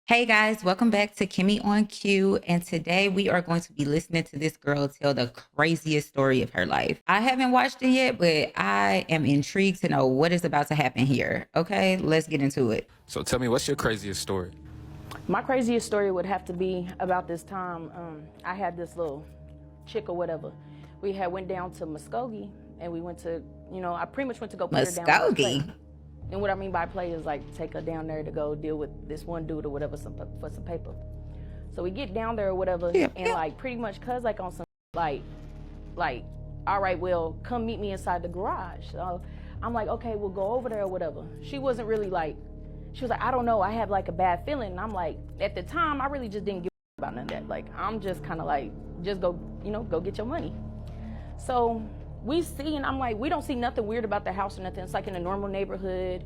Hey guys, welcome back to Kimmy on Q. And today we are going to be listening to this girl tell the craziest story of her life. I haven't watched it yet, but I am intrigued to know what is about to happen here. Okay, let's get into it. So tell me, what's your craziest story? My craziest story would have to be about this time. I had this little chick or whatever. We had went down to Muskogee and we went to, I pretty much went to go put her down on play. Muskogee. And what I mean by play is like take her down there to go deal with this one dude or whatever for some paper. So we get down there or whatever, and like pretty much cuz like on some like, all right, well, come meet me inside the garage. So I'm like, okay, we'll go over there or whatever. She wasn't really like, she was like, I don't know, I have like a bad feeling. And I'm like, at the time, I really just didn't give a about none of that. Like, I'm just kind of like, just go, go get your money. So we see, and I'm like, we don't see nothing weird about the house or nothing. It's like in a normal neighborhood,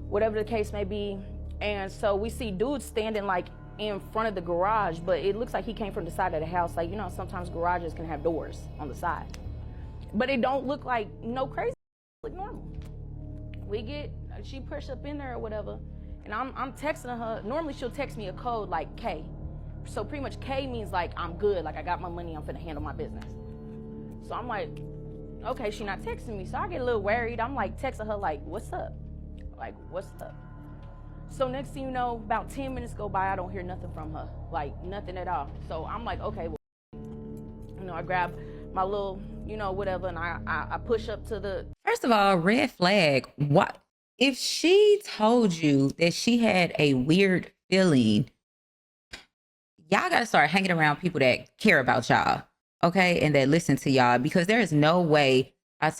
whatever the case may be. And so we see dudes standing like in front of the garage, but it looks like he came from the side of the house. Like, sometimes garages can have doors on the side, but it don't look like no crazy, it look normal. She pushed up in there or whatever, and I'm texting her. Normally she'll text me a code like K. So pretty much K means like I'm good, like I got my money, I'm finna handle my business. So I'm like, okay, she not texting me. So I get a little worried. I'm like texting her like, what's up? Like, what's up? So next thing you know, about 10 minutes go by, I don't hear nothing from her. Like nothing at all. So I'm like, okay, well, I grab my little, whatever, and I push up to the. First of all, red flag. What if she told you that she had a weird feeling? Y'all got to start hanging around people that care about y'all, okay, and that listen to y'all, because there is no way I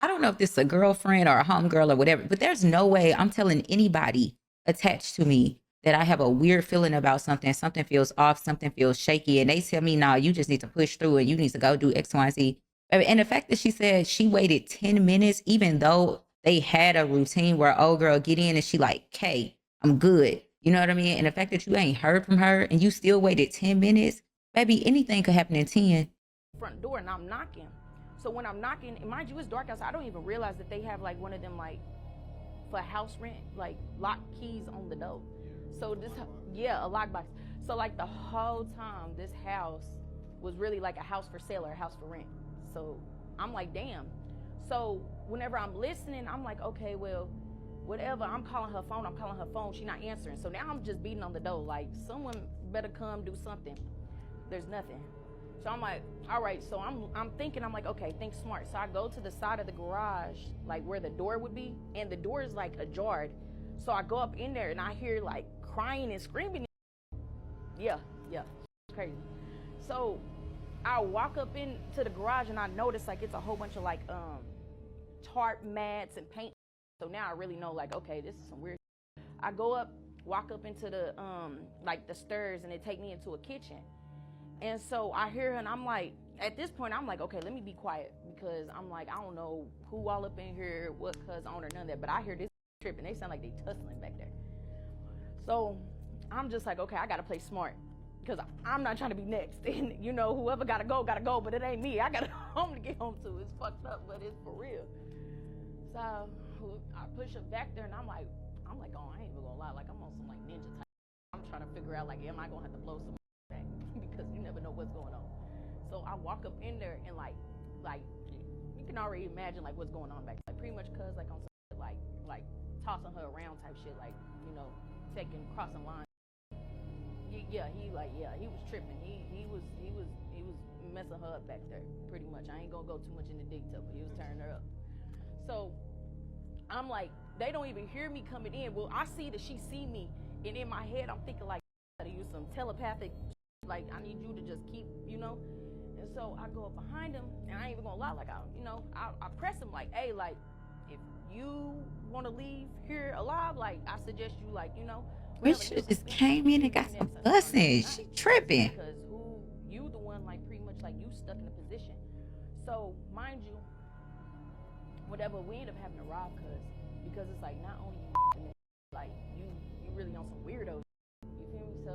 don't know if this is a girlfriend or a homegirl or whatever, but there's no way I'm telling anybody attached to me that I have a weird feeling about something. Something feels off, something feels shaky, and they tell me, "No, you just need to push through and you need to go do X, Y, and Z." And the fact that she said she waited 10 minutes, even though they had a routine where old girl get in and she like, "Kay, I'm good." You know what I mean? And the fact that you ain't heard from her and you still waited 10 minutes, baby, anything could happen in 10. Front door and I'm knocking. So when I'm knocking, and mind you, it's dark outside. I don't even realize that they have like one of them like for house rent, like lock keys on the door. So this, yeah, a lockbox. So like the whole time, this house was really like a house for sale or a house for rent. So I'm like, damn. So whenever I'm listening, I'm like, okay, well, whatever. I'm calling her phone. She not answering. So now I'm just beating on the door, like someone better come do something. There's nothing. So I'm like, all right. So I'm thinking, I'm like, okay, think smart. So I go to the side of the garage, like where the door would be, and the door is like ajar. So I go up in there and I hear like crying and screaming. Yeah, it's crazy. So I walk up into the garage and I notice like it's a whole bunch of like tarp mats and paint. So now I really know like, okay, this is some weird. I go up, walk up into the like the stairs, and it take me into a kitchen. And so I hear her and I'm like, at this point, I'm like, okay, let me be quiet, because I'm like, I don't know who all up in here, what cuz on or none of that, but I hear this tripping. They sound like they tussling back there. So I'm just like, okay, I gotta play smart, because I'm not trying to be next. And whoever gotta go, but it ain't me. I got a home to get home to. It's fucked up, but it's for real. So I push her back there and I'm like, oh, I ain't even gonna lie, like I'm on some like ninja type. I'm trying to figure out like, am I gonna have to blow some back? Because you never know what's going on. So I walk up in there and like you can already imagine like what's going on back there. Like pretty much cuz like on some like tossing her around type shit, like taking crossing lines. He was tripping. He was messing her up back there pretty much. I ain't gonna go too much into detail, but he was turning her up. So I'm like, they don't even hear me coming in. Well, I see that she see me, and in my head I'm thinking like, I gotta use some telepathic, like I need you to just keep, And so I go up behind him, and I ain't even gonna lie, like I press him like, hey, like if you want to leave here alive, like I suggest you like, Rich just came in and got some busing. She tripping. because you the one like pretty much like you stuck in a position. So mind you, whatever, we end up having to rob because it's like not only you like you really on some weirdo. You feel me? So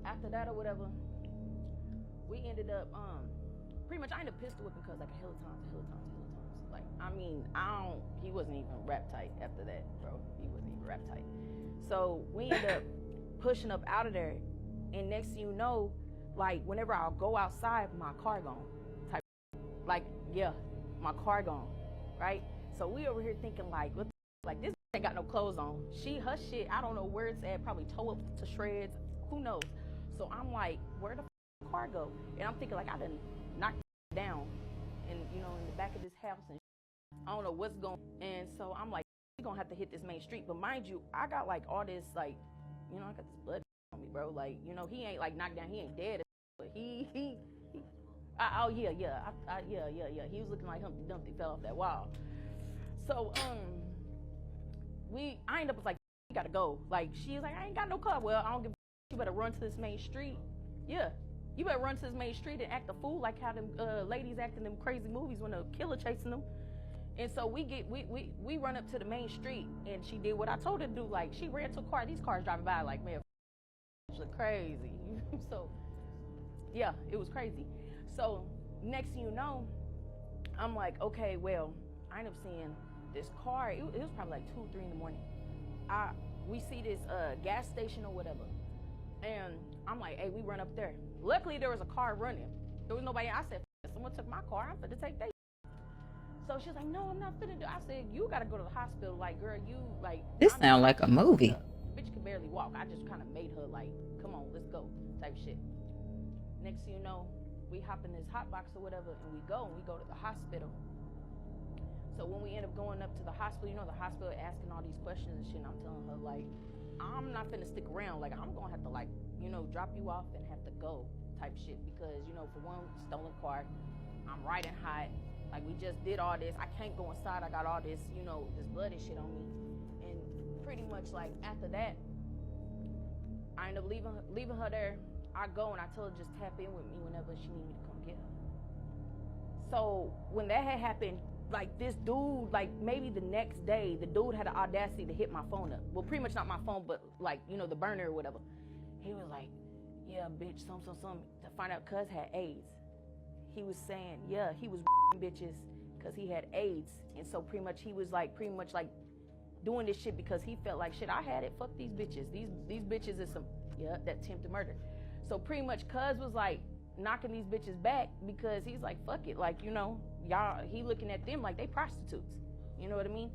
after that or whatever, we ended up pretty much I ended up pistol whipping cuz like a hell of times. Like I mean, he wasn't even rap tight after that, bro. He wasn't even rap tight. So we ended up pushing up out of there, and next thing you know, like whenever I'll go outside, my car gone. Type, like yeah, my car gone, right? So we over here thinking like, what? Like this ain't got no clothes on. Her shit, I don't know where it's at. Probably tore up to shreds. Who knows? So I'm like, where the car go? And I'm thinking like I done knocked down, and in the back of this house, and I don't know what's going. And so I'm like, we gonna have to hit this main street. But mind you, I got like all this like, I got this blood on me, bro. Like he ain't like knocked down. He ain't dead, but he oh yeah. He was looking like Humpty Dumpty fell off that wall. So I ended up was like, we gotta go. Like she was like, I ain't got no car. Well, I don't give a. You better run to this main street. Yeah, you better run to this main street and act a fool like how them ladies act in them crazy movies when the killer chasing them. And so we run up to the main street, and she did what I told her to do. Like she ran to a car. These cars driving by like, man, look crazy. So yeah, it was crazy. So next thing you know, I'm like, okay, well, I end up seeing this car. It was probably like 2 or 3 in the morning. We see this gas station or whatever, and I'm like, hey, we run up there. Luckily there was a car running. There was nobody. I said, someone took my car. I'm finna take that. So she's like, no, I'm not finna do. I said, you gotta go to the hospital. Like, girl, you like. This sound like a movie. Bitch can barely walk. I just kind of made her like, come on, let's go, type shit. Next thing you know, we hop in this hot box or whatever, and we go to the hospital. So when we end up going up to the hospital, the hospital asking all these questions and shit, and I'm telling her like, I'm not finna stick around. Like I'm gonna have to like, drop you off and have to go, type shit, because for one, stolen car, I'm riding hot. Like we just did all this. I can't go inside. I got all this, this blood and shit on me. And pretty much like after that, I end up leaving her there. I go and I tell her just tap in with me whenever she need me to come get her. So when that had happened, like this dude, like maybe the next day, the dude had the audacity to hit my phone up. Well, pretty much not my phone, but like, the burner or whatever. He was like, yeah, bitch, some, to find out cuz had AIDS. He was saying, yeah, he was bitches because he had AIDS. And so pretty much doing this shit because he felt like, shit, I had it, fuck these bitches. These bitches is that attempted murder. So pretty much cuz was like knocking these bitches back because he's like, fuck it. Like, y'all, he looking at them like they prostitutes. You know what I mean?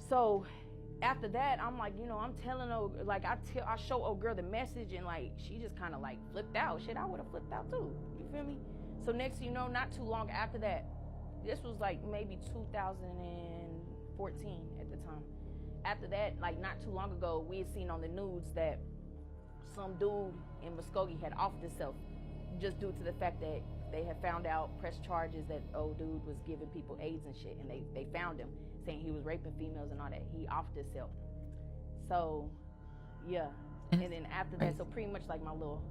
So after that, I'm like, I'm telling her, like I show old girl the message, and like she just kind of like flipped out. Shit, I would have flipped out too. You feel me? So next thing you know, not too long after that, this was like maybe 2014 at the time. After that, like not too long ago, we had seen on the news that some dude in Muskogee had offed himself just due to the fact that they had found out, pressed charges that old dude was giving people AIDS and shit, and they found him saying he was raping females and all that. He offed himself. So yeah, and then after that, so pretty much like my little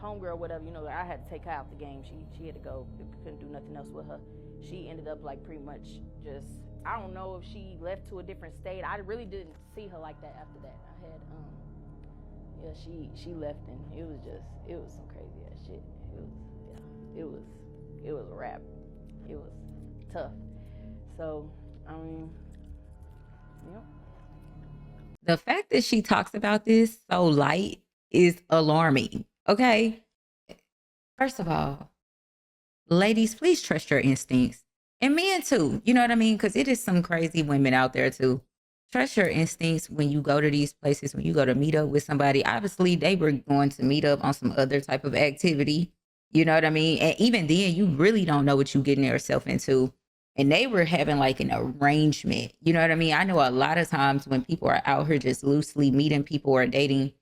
homegirl, whatever, I had to take her out the game. She had to go. Couldn't do nothing else with her. She ended up like pretty much just, I don't know if she left to a different state. I really didn't see her like that after that. I had she left, and it was some crazy ass shit. It was a wrap. It was tough. So I mean, The fact that she talks about this so light is alarming. Okay. First of all, ladies, please trust your instincts. And men too. You know what I mean? Because it is some crazy women out there too. Trust your instincts when you go to these places, when you go to meet up with somebody. Obviously, they were going to meet up on some other type of activity. You know what I mean? And even then, you really don't know what you're getting yourself into. And they were having like an arrangement. You know what I mean? I know a lot of times when people are out here just loosely meeting people or dating,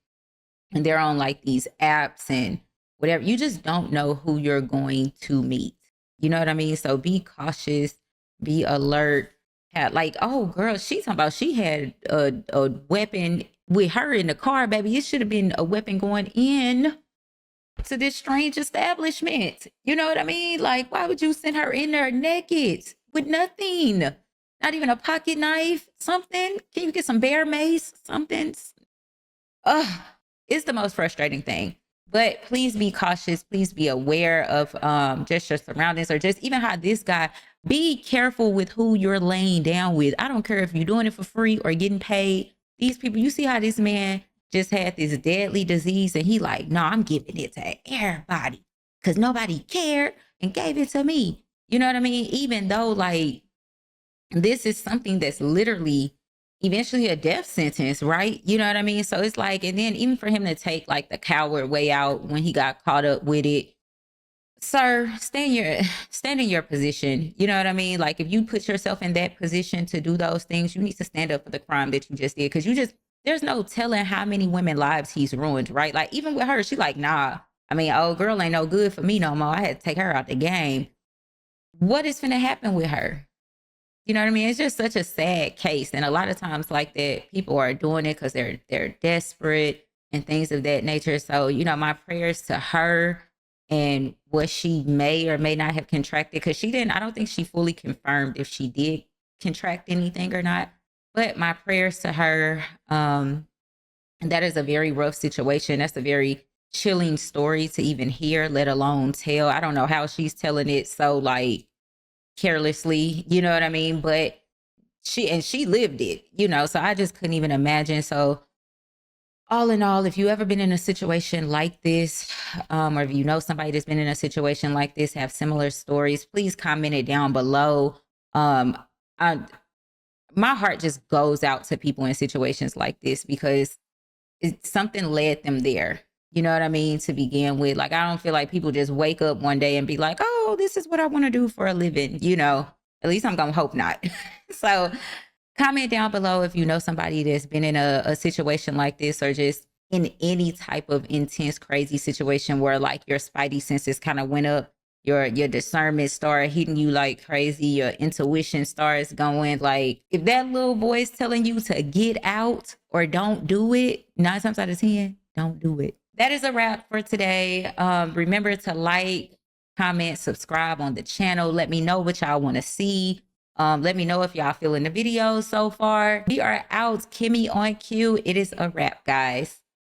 and they're on like these apps and whatever, you just don't know who you're going to meet. You know what I mean? So be cautious, be alert. Like, oh girl, she's talking about she had a weapon with her in the car, baby. It should have been a weapon going in to this strange establishment. You know what I mean? Like, why would you send her in there naked with nothing? Not even a pocket knife, something? Can you get some bear mace, something? It's the most frustrating thing. But please be cautious. Please be aware of just your surroundings, or just even how this guy, be careful with who you're laying down with. I don't care if you're doing it for free or getting paid. These people, you see how this man just had this deadly disease, and he like, no, I'm giving it to everybody because nobody cared and gave it to me. You know what I mean? Even though like this is something that's literally eventually a death sentence, right? You know what I mean? So it's like, and then even for him to take like the coward way out when he got caught up with it, sir, stand in your position. You know what I mean? Like if you put yourself in that position to do those things, you need to stand up for the crime that you just did. Cause there's no telling how many women lives he's ruined, right? Like even with her, she like, nah, I mean, old girl ain't no good for me no more. I had to take her out the game. What is finna happen with her? You know what I mean? It's just such a sad case. And a lot of times like that, people are doing it because they're desperate and things of that nature. So, you know, my prayers to her and what she may or may not have contracted, because I don't think she fully confirmed if she did contract anything or not. But my prayers to her. And that is a very rough situation. That's a very chilling story to even hear, let alone tell. I don't know how she's telling it so like carelessly, you know what I mean? But she lived it, you know, so I just couldn't even imagine. So all in all, if you ever been in a situation like this, or if you know somebody that's been in a situation like this, have similar stories, please comment it down below. My heart just goes out to people in situations like this because something led them there. You know what I mean? To begin with, like, I don't feel like people just wake up one day and be like, oh, this is what I want to do for a living. You know, at least I'm going to hope not. So comment down below if you know somebody that's been in a situation like this, or just in any type of intense, crazy situation where like your spidey senses kind of went up, your discernment started hitting you like crazy, your intuition starts going. Like if that little voice telling you to get out or don't do it, 9 times out of 10, don't do it. That is a wrap for today. Remember to like, comment, subscribe on the channel. Let me know what y'all want to see. Let me know if y'all feeling the video so far. We are out. Kimmy on Q. It is a wrap, guys.